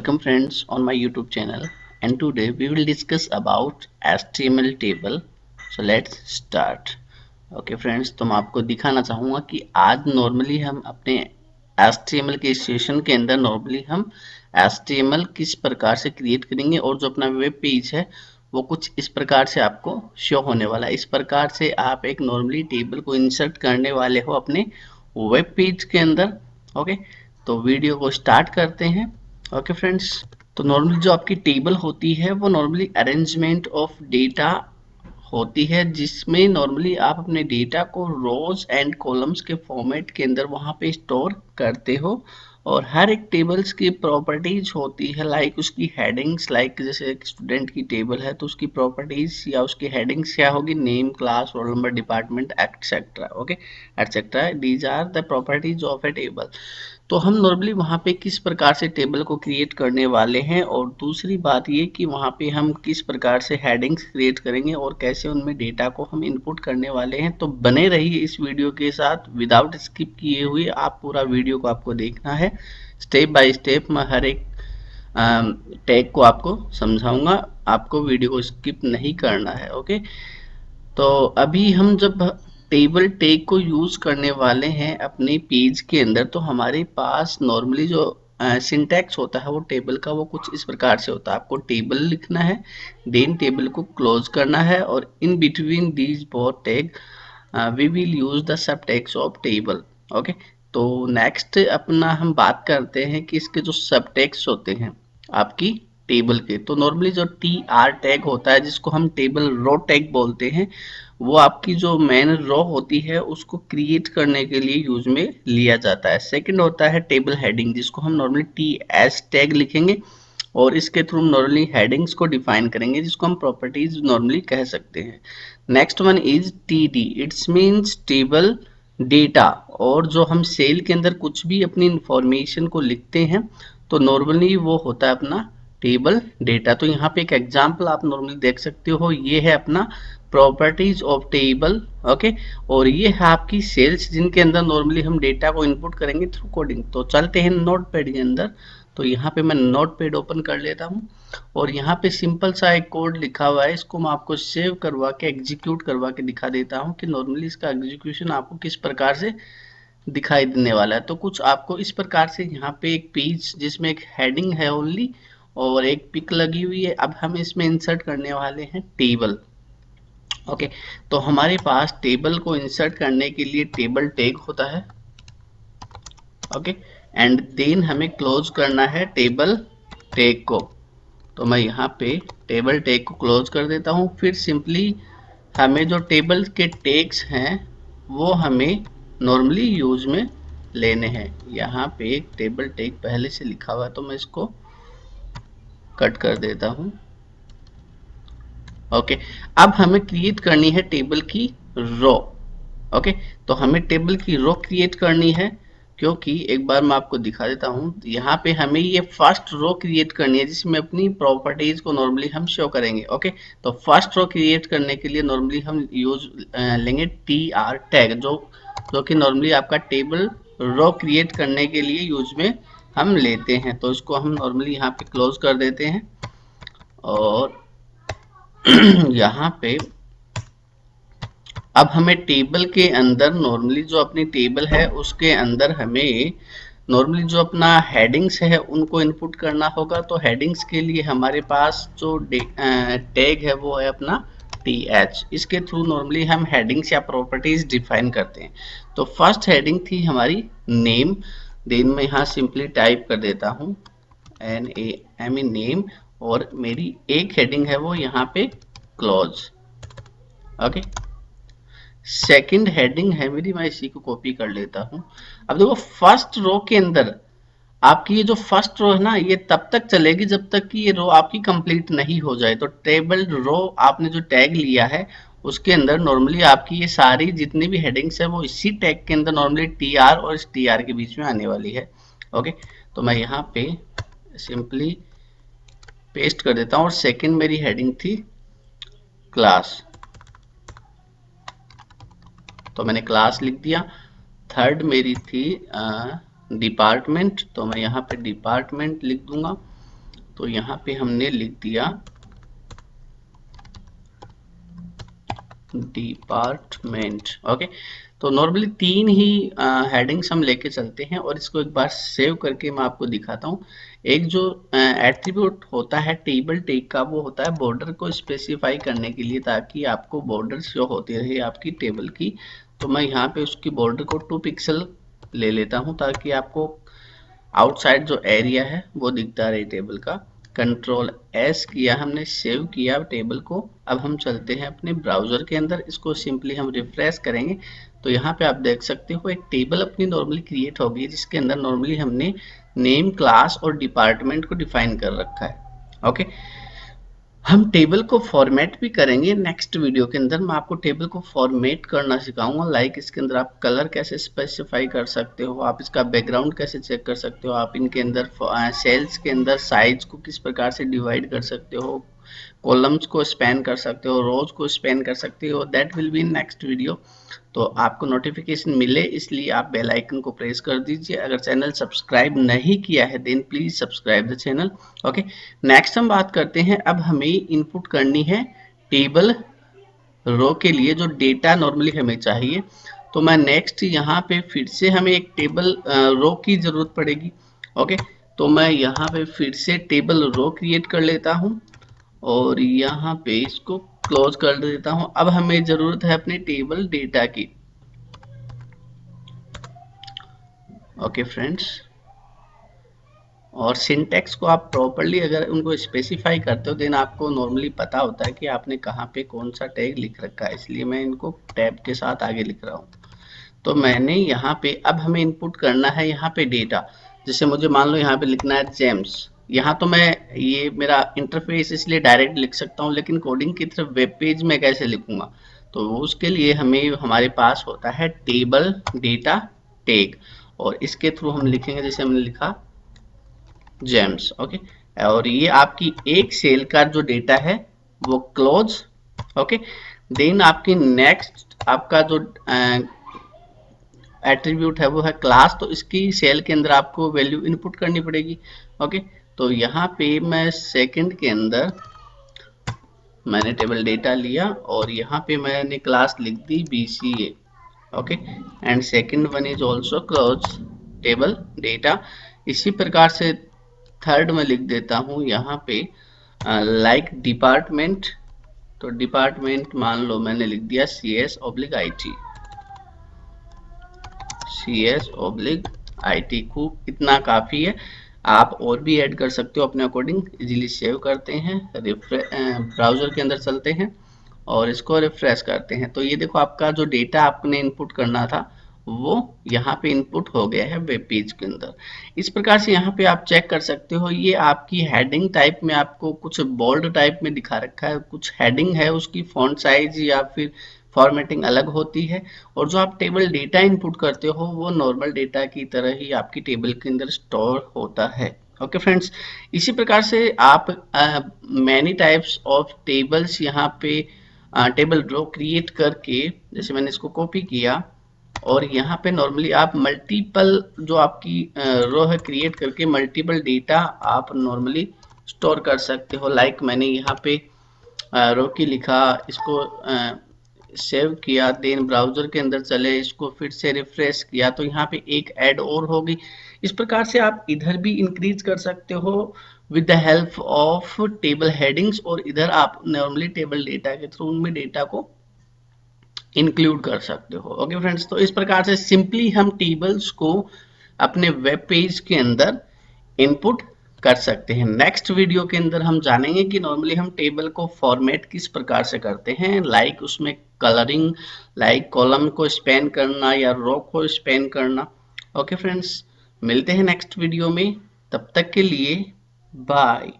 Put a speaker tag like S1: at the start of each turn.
S1: Welcome friends on my YouTube channel, and today we will discuss about HTML table. So let's start. Okay friends, तो मैं आपको दिखाना चाहूँगा कि आज नॉर्मली हम अपने HTML के सेशन के अंदर नॉर्मली हम HTML किस प्रकार से क्रिएट करेंगे और जो अपना वेब पेज है वो कुछ इस प्रकार से आपको शो होने वाला है। इस प्रकार से आप एक नॉर्मली टेबल को इंसर्ट करने वाले हो अपने वेब पेज के अंदर। ओके, तो वीडियो को स्टार्ट करते हैं। ओके फ्रेंड्स, तो नॉर्मली जो आपकी टेबल होती है वो नॉर्मली अरेंजमेंट ऑफ डेटा होती है, जिसमें नॉर्मली आप अपने डेटा को रोज एंड कॉलम्स के फॉर्मेट के अंदर वहां पे स्टोर करते हो। और हर एक टेबल्स की प्रॉपर्टीज होती है, लाइक उसकी हेडिंग्स, लाइक जैसे एक स्टूडेंट की टेबल है तो उसकी प्रॉपर्टीज या उसकी हेडिंग्स क्या होगी, name, class, roll number, department, etcetera. Okay, etcetera, these are the properties of a table. तो हम नॉर्मली वहाँ पे किस प्रकार से टेबल को क्रिएट करने वाले हैं, और दूसरी बात ये कि वहाँ पे हम किस प्रकार से हेडिंग्स क्रिएट करेंगे और कैसे उनमें डेटा को हम इनपुट करने वाले हैं। तो बने रहिए इस वीडियो के साथ, विदाउट स्किप किए हुए आप पूरा वीडियो को आपको देखना है। स्टेप बाय स्टेप मैं हर एक टैग को आपको समझाऊंगा, आपको वीडियो को स्किप नहीं करना है। ओके, तो अभी हम जब टेबल टैग को यूज करने वाले हैं अपने पेज के अंदर, तो हमारे पास नॉर्मली जो सिंटैक्स होता है वो टेबल का वो कुछ इस प्रकार से होता है। आपको टेबल लिखना है, देन टेबल को क्लोज करना है, और in between these both tag we will use the sub tags of table. Okay, तो नेक्स्ट अपना हम बात करते हैं कि इसके जो सब टैग्स होते हैं आपकी टेबल के। तो नॉर्मली जो टी आर टैग होता है, जिसको हम टेबल रो टैग बोलते हैं, वो आपकी जो मेन रो होती है उसको क्रिएट करने के लिए यूज में लिया जाता है। सेकंड होता है टेबल हेडिंग, जिसको हम नॉर्मली टी एस टैग लिखेंगे और इसके थ्रू नॉर्मली हेडिंग्स को डिफाइन करेंगे, जिसको हम प्रॉपर्टीज नॉर्मली कह सकते हैं। Next one is T D, it's means table data. और जो हम सेल के अंदर कुछ भी अपनी इंफॉर्मेशन को लिखते हैं तो नॉर्मली वो होता है अपना टेबल डेटा। तो यहाँ पे एक एग्जांपल आप नॉर्मली देख सकते हो, ये है अपना प्रॉपर्टीज ऑफ टेबल। ओके, और ये है आपकी सेल्स, जिनके अंदर नॉर्मली हम डेटा को इनपुट करेंगे थ्रू कोडिंग। तो चलते हैं नोट पैड के अंदर। तो यहाँ पे मैं नोट पैड ओपन कर लेता हूँ और यहाँ पे सिंपल सा एक कोड लिखा हुआ है, इसको मैं आपको सेव करवा के एग्जीक्यूट करवा के दिखा देता हूँ कि नॉर्मली इसका एग्जीक्यूशन आपको किस प्रकार से दिखाई देने वाला है। तो कुछ आपको इस प्रकार से यहाँ पे एक पेज जिसमें एक हेडिंग है ओनली और एक पिक लगी हुई है। अब हम इसमें इंसर्ट करने वाले हैं टेबल। ओके, तो हमारे पास टेबल को इंसर्ट करने के लिए टेबल टैग होता है। ओके, एंड देन हमें क्लोज करना है टेबल टैग को। तो मैं यहाँ पे टेबल टैग को क्लोज कर देता हूँ। फिर सिंपली हमें जो टेबल के टैग्स हैं वो हमें नॉर्मली यूज में लेने हैं। यहाँ पे एक टेबल टैग पहले से लिखा हुआ है तो मैं इसको कट कर देता हूँ। ओके, अब हमें क्रिएट करनी है टेबल की रो। ओके, तो हमें टेबल की रो क्रिएट करनी है, क्योंकि एक बार मैं आपको दिखा देता हूँ। यहाँ पे हमें ये फर्स्ट रो क्रिएट करनी है जिसमें अपनी प्रॉपर्टीज को नॉर्मली हम शो करेंगे। ओके, तो फर्स्ट रो क्रिएट करने के लिए नॉर्मली हम यूज लेंगे टी आर टैग, जो कि नॉर्मली आपका टेबल रो क्रिएट करने के लिए यूज में हम लेते हैं। तो इसको हम नॉर्मली यहाँ पे क्लोज कर देते हैं और यहाँ पे अब हमें टेबल के अंदर नॉर्मली जो अपनी टेबल है उसके अंदर हमें नॉर्मली जो अपना हेडिंग्स है उनको इनपुट करना होगा। तो हेडिंग्स के लिए हमारे पास जो टैग है वो है अपना टी एच। इसके थ्रू नॉर्मली हम हेडिंग्स या प्रॉपर्टीज डिफाइन करते हैं। तो फर्स्ट हेडिंग थी हमारी नेम, देन मैं यहाँ सिंपली टाइप कर देता हूँ NAME नेम, और मेरी एक हेडिंग है वो यहाँ पे क्लोज। ओके, सेकंड हेडिंग है मेरी, मैं इसी को कॉपी कर लेता हूं। अब देखो फर्स्ट रो के अंदर आपकी ये जो फर्स्ट रो है ना, ये तब तक चलेगी जब तक कि ये रो आपकी कंप्लीट नहीं हो जाए। तो टेबल रो आपने जो टैग लिया है उसके अंदर नॉर्मली आपकी ये सारी जितनी भी हेडिंग्स है वो इसी टैग के अंदर नॉर्मली टी आर और इस टी आर के बीच में आने वाली है। ओके, तो मैं यहाँ पे सिंपली पेस्ट कर देता हूँ। और सेकंड मेरी हेडिंग थी क्लास, तो मैंने क्लास लिख दिया। थर्ड मेरी थी डिपार्टमेंट, तो मैं यहाँ पे डिपार्टमेंट लिख दूंगा। तो यहाँ पे हमने लिख दिया डिपार्टमेंट। ओके, तो नॉर्मली 3 ही हेडिंग्स हम लेके चलते हैं और इसको एक बार सेव करके मैं आपको दिखाता हूँ। एक जो एट्रीब्यूट होता है टेबल टेक का, वो होता है बॉर्डर को स्पेसिफाई करने के लिए, ताकि आपको बॉर्डर शो होती रहे आपकी टेबल की। तो मैं यहाँ पे उसकी बॉर्डर को 2 पिक्सल ले लेता हूँ ताकि आपको आउटसाइड जो एरिया है वो दिखता रहे टेबल का। कंट्रोल एस किया हमने, सेव किया टेबल को। अब हम चलते हैं अपने ब्राउजर के अंदर, इसको सिंपली हम रिफ्रेश करेंगे तो यहाँ पे आप देख सकते हो एक टेबल अपनी नॉर्मली क्रिएट होगी, जिसके अंदर नॉर्मली हमने नेम, क्लास और डिपार्टमेंट को डिफाइन कर रखा है। ओके, हम टेबल को फॉर्मेट भी करेंगे नेक्स्ट वीडियो के अंदर। मैं आपको टेबल को फॉर्मेट करना सिखाऊंगा, लाइक इसके अंदर आप कलर कैसे स्पेसिफाई कर सकते हो, आप इसका बैकग्राउंड कैसे चेक कर सकते हो, आप इनके अंदर सेल्स के अंदर साइज को किस प्रकार से डिवाइड कर सकते हो, कॉलम्स को स्पैन कर सकते हो, रोज को स्पैन कर सकते हो। That will be in next video. तो आपको नोटिफिकेशन मिले इसलिए आप बेल आइकन को प्रेस कर दीजिए। अगर चैनल सब्सक्राइब नहीं किया है then please subscribe the channel. Okay, next हम बात करते हैं, अब हमें इनपुट करनी है टेबल रो के लिए जो डेटा नॉर्मली हमें चाहिए। तो मैं नेक्स्ट यहाँ पे फिर से हमें एक टेबल रो की जरूरत पड़ेगी। ओके, तो मैं यहाँ पे फिर से टेबल रो क्रिएट कर लेता हूँ और यहाँ पे इसको क्लोज कर देता हूँ। अब हमें जरूरत है अपने टेबल डेटा की। ओके फ्रेंड्स, और सिंटेक्स को आप प्रॉपर्ली अगर उनको स्पेसिफाई करते हो देन आपको नॉर्मली पता होता है कि आपने कहाँ पे कौन सा टैग लिख रखा है, इसलिए मैं इनको टैब के साथ आगे लिख रहा हूँ। तो मैंने यहाँ पे अब हमें इनपुट करना है यहाँ पे डेटा। जैसे मुझे मान लो यहाँ पे लिखना है जेम्स, यहाँ तो मैं ये मेरा इंटरफेस इसलिए डायरेक्ट लिख सकता हूँ, लेकिन कोडिंग की तरफ वेब पेज में कैसे लिखूंगा, तो उसके लिए हमें हमारे पास होता है टेबल डेटा टैग, और इसके थ्रू हम लिखेंगे जैसे हमने लिखा जेम्स। ओके, और ये आपकी एक सेल का जो डेटा है वो क्लोज। ओके, देन आपकी नेक्स्ट आपका जो एट्रीब्यूट है वो है क्लास, तो इसकी सेल के अंदर आपको वैल्यू इनपुट करनी पड़ेगी। ओके, तो यहाँ पे मैं सेकंड के अंदर मैंने टेबल डेटा लिया और यहाँ पे मैंने क्लास लिख दी BCA। Okay, and second one is also close table data. इसी प्रकार से थर्ड में लिख देता हूँ यहाँ पे लाइक डिपार्टमेंट, तो डिपार्टमेंट मान लो मैंने लिख दिया CS/IT, CS/IT। खूब, इतना काफी है, आप और भी ऐड कर सकते हो अपने अकॉर्डिंग। इजीली सेव करते हैं, ब्राउजर के अंदर चलते हैं और इसको रिफ्रेश करते हैं। तो ये देखो आपका जो डेटा आपने इनपुट करना था वो यहाँ पे इनपुट हो गया है वेब पेज के अंदर। इस प्रकार से यहाँ पे आप चेक कर सकते हो, ये आपकी हेडिंग टाइप में आपको कुछ बोल्ड टाइप में दिखा रखा है, कुछ हेडिंग है उसकी फॉन्ट साइज या फिर फॉर्मेटिंग अलग होती है, और जो आप टेबल डेटा इनपुट करते हो वो नॉर्मल डेटा की तरह ही आपकी टेबल के अंदर स्टोर होता है। ओके फ्रेंड्स, इसी प्रकार से आप मैनी टाइप्स ऑफ टेबल्स यहाँ पे टेबल रो क्रिएट करके, जैसे मैंने इसको कॉपी किया और यहाँ पे नॉर्मली आप मल्टीपल जो आपकी रो है क्रिएट करके मल्टीपल डेटा आप नॉर्मली स्टोर कर सकते हो। लाइक मैंने यहाँ पे रो की लिखा, इसको सेव किया, देन ब्राउजर के अंदर चले, इसको फिर से रिफ्रेश किया तो यहाँ पे एक ऐड और होगी। इस प्रकार से आप इधर भी इंक्रीज कर सकते हो with the help of table headings, और इधर आप नॉर्मली टेबल डेटा के थ्रू उनमें डेटा को इंक्लूड कर सकते हो। ओके फ्रेंड्स, तो इस प्रकार से सिंपली हम टेबल्स को अपने वेब पेज के अंदर इनपुट कर सकते हैं। नेक्स्ट वीडियो के अंदर हम जानेंगे कि नॉर्मली हम टेबल को फॉर्मेट किस प्रकार से करते हैं, लाइक उसमें कलरिंग, लाइक कॉलम को स्पैन करना या रो को स्पैन करना। ओके फ्रेंड्स, मिलते हैं नेक्स्ट वीडियो में, तब तक के लिए बाय।